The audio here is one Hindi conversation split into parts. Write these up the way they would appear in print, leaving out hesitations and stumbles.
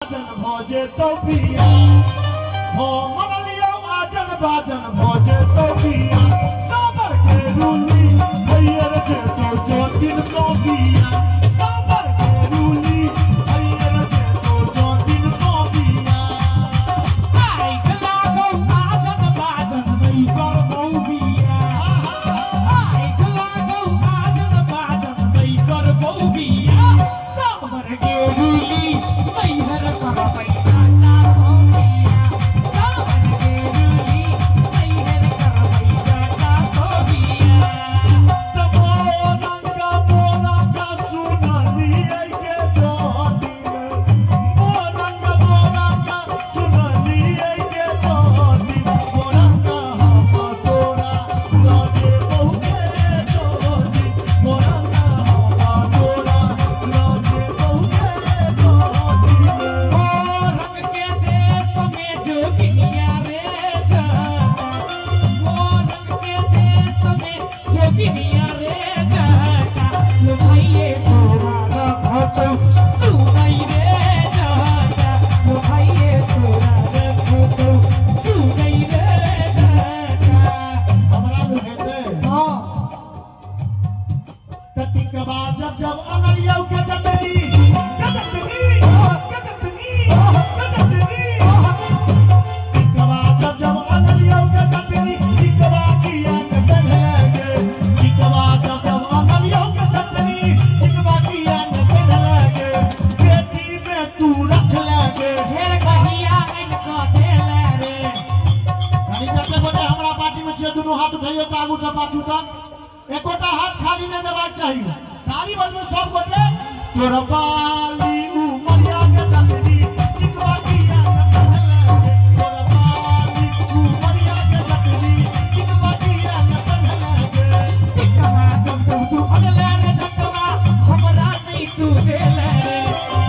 आजन भोजे तो पिया हो मन लियो आजन बाजन भोजे तो पिया साबर के रूली भैयर के तो जोतिन तो पिया साबर के रूली भैयर के तो जोतिन तो पिया आई गला गो आजन बाजन नहीं कर गो पिया आई गला गो आजन बाजन नहीं कर गो पिया साबर के रूली भैयर कर पैसा हाथ उठाइए आगू से पाछू तक एकोटा हाथ खाली न जबाक चाहिए ताली बजबे सब गोटे तोरा बाली उमरिया के चटनी टिकवा किया न बनले तोरा बाली उमरिया के चटनी टिकवा किया न बनले टिकवा जब जब तू अगले रे जटवा हमरा नहीं तू देले रे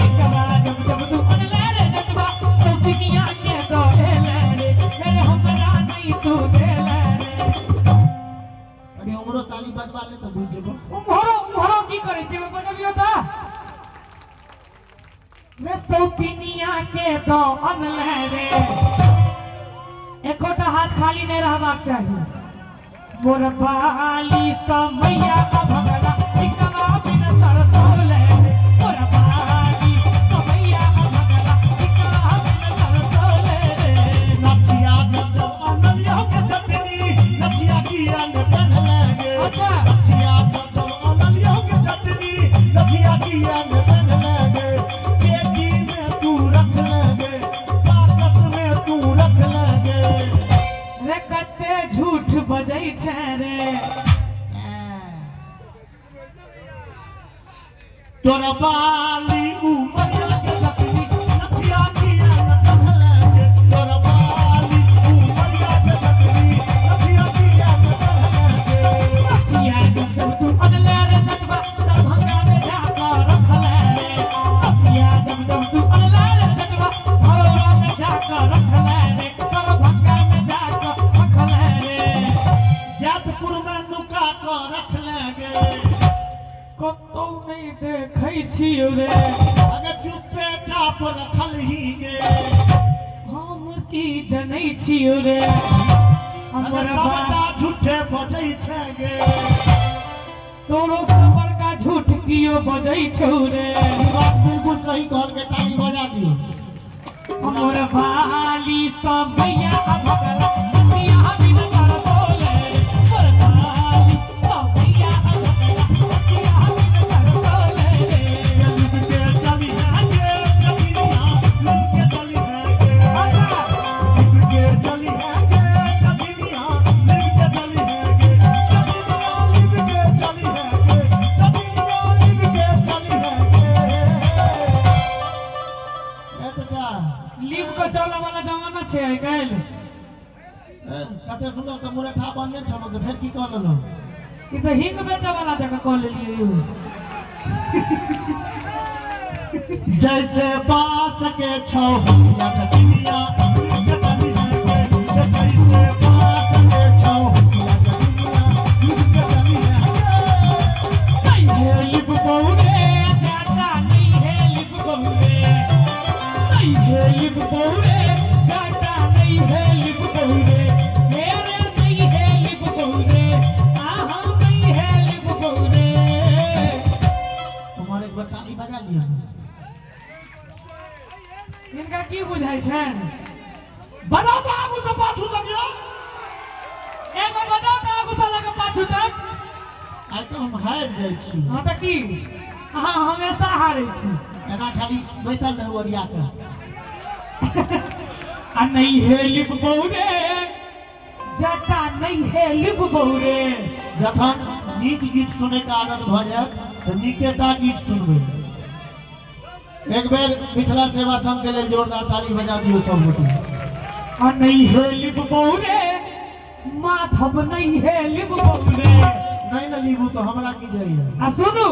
टिकवा जब जब तू अगले रे जटवा सौजिया के दो देले रे मेरे हमरा नहीं तू देले हमरो ताली बजवा ले त बुझ जेबो उमरो की करे छै बजबियो त मैं सौतिनिया के दो अनले रे एकोटा हाथ खाली नहीं रहबाक चाहिए मोर बाली समैया भगला टिकवा बिन तरसौले मोर बाली समैया भगला टिकवा बिन तरसौले रे नथिया जब अनलियो के चटनी नथिया किया न बनले अच्छा नथिया जब अनलियो के चटनी नथिया किया न बनले पेटी में तू रख ले बाकस में तू रख ले रे कते झूठ बजै छै रे तोरा बाली उमरिया के चटनी नथिया किया न बनले तोरा बाली उमरिया के चटनी नथिया किया न बनले नथिया जब जब तू अगले रे जटवा दरभंगा में जाकर रख ले रे नथिया जब जब तू अगले रे जटवा भरोड़ा में जाकर रख ले रे दरभंगा में जाकर रख ले रे जातपुर में नुका के रख ले कतौ नहीं देखै छियौ रे अगर चुपे चाप रखल ही गे हम की जनै छियौ रे अगर हमर सबटा झूठे बजै छै गे तोरो सबर का झूठ कियो बजै छौ रे ई बात बिल्कुल सही कहल के ताली बजा दियो हमर बाली समैया भगला नथिया बिन तरसौले मोर बाली समैया भगला नथिया बिन तरसौले लिख के चली है गे चलिया लिख के चली है गे अच्छा लिख के चली है गे चलिया लिख के चली है गे चलिया लिख के चली है गे चलिया लिख के चली है गे ए चाचा लिप को चला वाला जमाना छै आइ काल्हि कते सुंदर त मुरठा बनने छलो त फेर की कहलनो ई त हिंग बेचे वाला जगह कह लेलियै जैसे बांस के छौ या चटिया लिख के चली है गे जैसे बांस के छौ या चटिया लिख के चली है गे नहीं है लिप बहुरे चाचा नहीं है लिप बहुरे नहीं नहीं है लिप बहुरे जाटा नहीं है लिप बहुरे मेरे नहीं है लिप बहुरे आहा नहीं है लिप बहुरे तुम्हारे एक बार ताली बजा लिया इनका की बुझाई छन बजा तो आगू से पाछू तक यो एक बार बजाओ तो आगू साला के पाछू तक आई तो हम हार जाय छी हां त की अहाँ हमेशा हारै छी एना खाली बैसल रह ओरिया के आ नहीं है लिप बहुरे जटा नहीं है लिप बहुरे जखन नीक गीत सुनै के आदत भ जायत त नीकेटा गीत सुनबै एक बेर मिथिला सेवा संघ के लेल जोरदार ताली बजा दियो सब गोटे आ नहीं है लिप बहुरे माधव नहीं है लिप बहुरे नहीं न लीबू तो हमरा की जाइए आ सुनू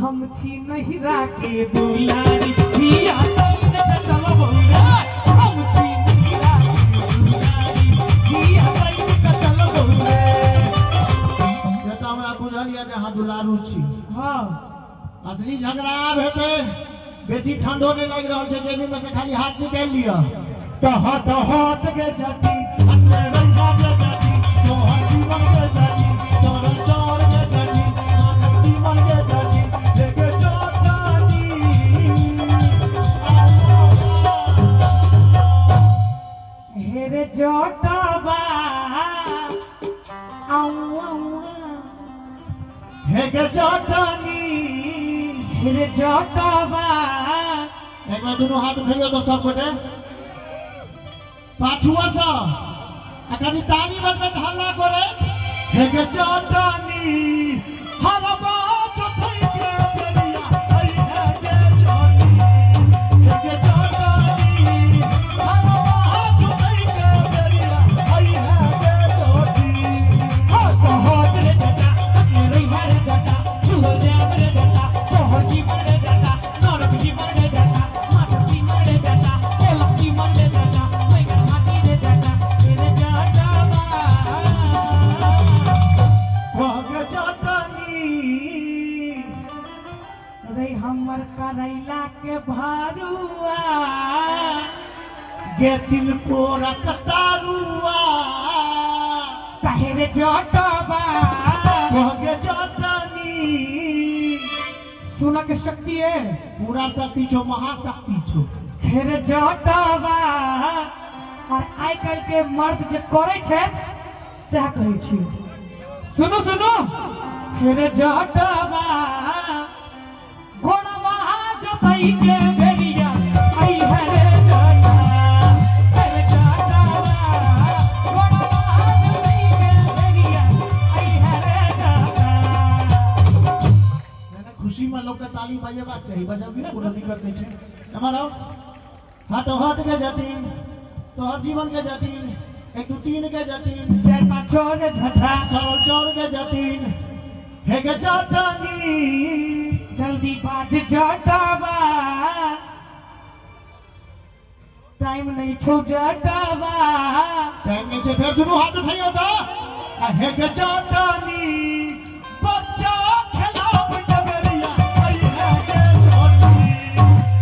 हम छी नहीं राखे दुलारी हिया तैन त चल बहुरे हम छी नहीं राखे दुलारी हिया तैन त चल बहुरे से तो हमरा बुझल या जे अहाँ दुलारू छी हां असली झगड़ा आब हेतै बेसी ठंडो नहीं लग रहल छै जेबी में से खाली हाथ निकाल लिया तो हट के जाती अन्ने रंगा के जाती तो हर जीवन के जाती तोर चोर के जाती शक्ति मन के जाती लेके चोटानी हेरे जोटबा आऊ हे के चोटानी हेरे जोटबा एक बार दोनों हाथ उठाइयो तो सब गोटे पाछुआ सा अकनी ताली बजबे त हल्ला करे हे गे चटनी हरबा चथई के बेरिया आई है गे चटनी हे गे चटनी हरबा चथई के बेरिया आई है गे चटनी हाथ हाथ रे जटा रे हरे जटा सुजा रे जटा सोहजी मरे जटा नरक जी मरे जटा माटी मरे जटा एलकी मरे जटा मैं माटी रे जटा तेरे जटा वह गे चटनी रे हमर करैला के भारुआ गे दिल को रखतारुआ कहे रे जटबा वह गे चटनी सुन के शक्ति है पूरा शक्ति छो महाशक्ति छो फेर जटबा और आइ काल के मर्द जे करे छै सह कहै छी सुनो सुनो फेर जटबा गोड़वा जतई के बेरिया आई है रे जटा फेर जटबा गोड़वा जतई के बेरिया आई है रे जटा मैंने खुशी में लोग के ताली बजेबाक चाहिए बजाबियो कोनो दिक्कत नहीं है हमारा हट के जटिन तोहर जीवन के जटिन एक दू तीन के जटिन चार पाँच छोर झटा सरल चौर के जटिन हे गे जटनी जल्दी बाज जटबा टाइम नहीं छो जटबा टाइम नहीं छे फिर दोनों हाथ उठाइयो तो हे गे जटनी बच्चा खेलाब डबरिया आई है गे जटनी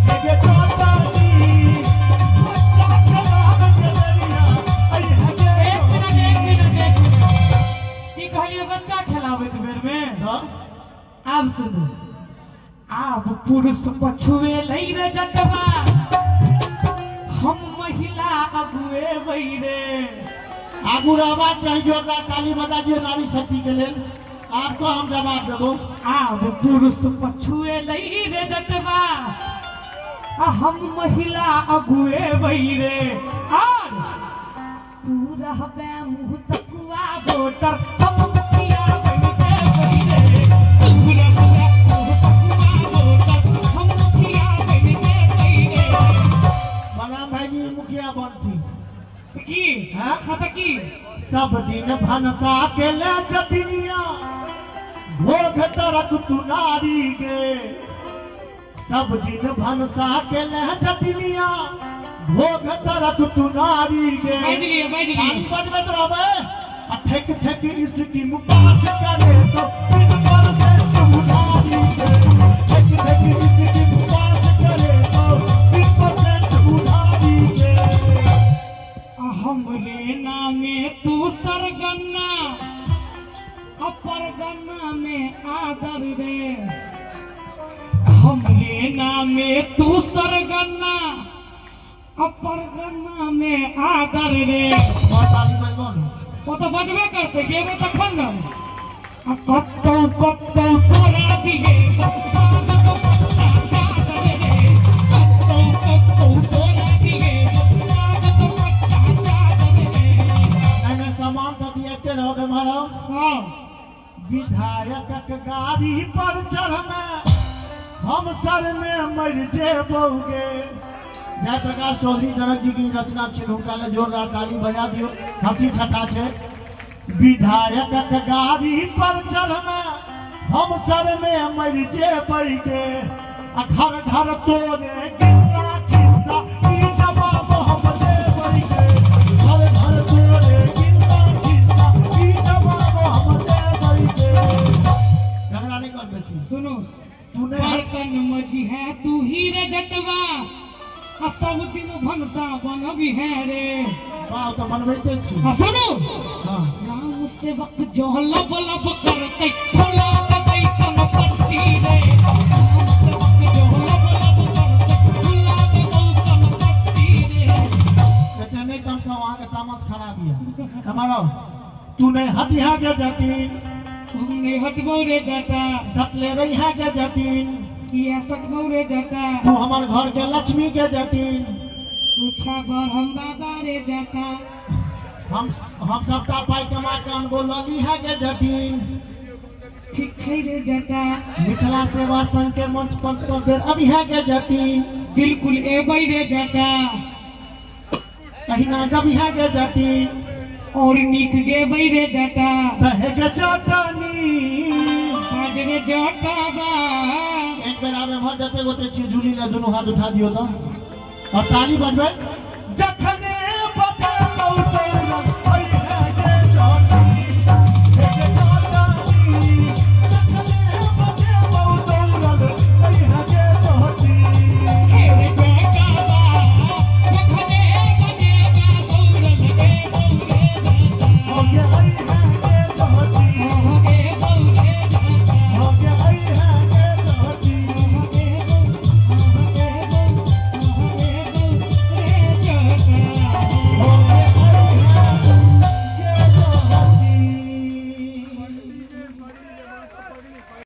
हे गे जटनी बच्चा खेलाब डबरिया आई है गे एक मिनट की कहलिए बच्चा खेलाबैत बेर में हाँ आब सुनो आब पुरुष पछुए लई रे जटबा हम महिला अगुए बैरे आगू रहबाक चाहिए जोरदार ताली बजा दियो नारी शक्ति के लेल आपको हम जवाब देबो आब पुरुष पछुए लई रे जटबा हम महिला अगुए बैरे और तू रहबे मुँह तकुआ वोटर हम मुखिया बनके बैरे तू रहबे मुँह तकुआ वोटर हम मुखिया बनके बैरे बलराम भाई जी मुखिया बनती की हाँ? खाता की सब दिन भनसा के ले जतिनिया भोग तरक तू नारी गे सब दिन भनसा के ले जतिनिया भोग तरक तू नारी गे बाज लिए ताली बजबैत रहबे आ ठेक ठेक इसकी मुपास करे तो दिन पर से तू नारी गे ठेक ठेक इसकी मुपास करे तो दिन पर से में तू सरगना परगना में आदर रे। ताली बजबन वो तो बजबे करते गेबे तखन न कत्तौ कत्तौ तोरा दिए बाग तो पत्ता चादर रे। कत्तौ कत्तौ तोरा दिए बाग तो पत्ता चादर रे। एने सामान तो दिए के रहो के मारो। हां विधायक गाड़ी पर चढ़ में हम सर में मर जेबोगे। जयप्रकाश चौधरी जनक जी की रचना छे, हुनका ले जोरदार ताली बजा दियो, हंसी ठट्ठा छे। विधायक गाड़ी पर चढ़ में हम सर में मर जेबोगे। घर घर तोरे गिल्ला खिस्सा ई जवाब हम देबोगे। घर घर तोरे गिल्ला खिस्सा ई जवाब हम देबोगे। झगड़ा नहीं कर बेसी। सुनो तूने बर्तन मजी है तू ही रे जटवा सब दिन भनसा बन भी है रे। वाह तो बनबैते छी। सुनो हां नाम से वक्त जो लब लब करते खोला दबाई कम पत्ती रे। नाम से वक्त जो लब लब करते खोला दबाई कम पत्ती रे। कहते नहीं कम से वहां का तामस खराब है हमारा। तूने हटिया के जटीन हमने हटबो रे जाता सटले रही है के जटीन। किया सकबो रे जाता तू हमार घर के लक्ष्मी के जटीन। पूछा बर हम दादा रे जाता हम सबका पाई कमा के अनगो लली है के जटीन। ठीक छै रे जाता मिथिला सेवा संघ के मंच पर सब बेर अभी है के जटीन। बिल्कुल एबै रे जाता कहीं ना जब है के जटीन। और निक गेबै रे जाता कहे के जटनी आज रे जाता बा। एक बेर आवे भर जते गोटे छी झूली ले दोनों हाथ उठा दियो तो और ताली बजबै। जखने बजे तो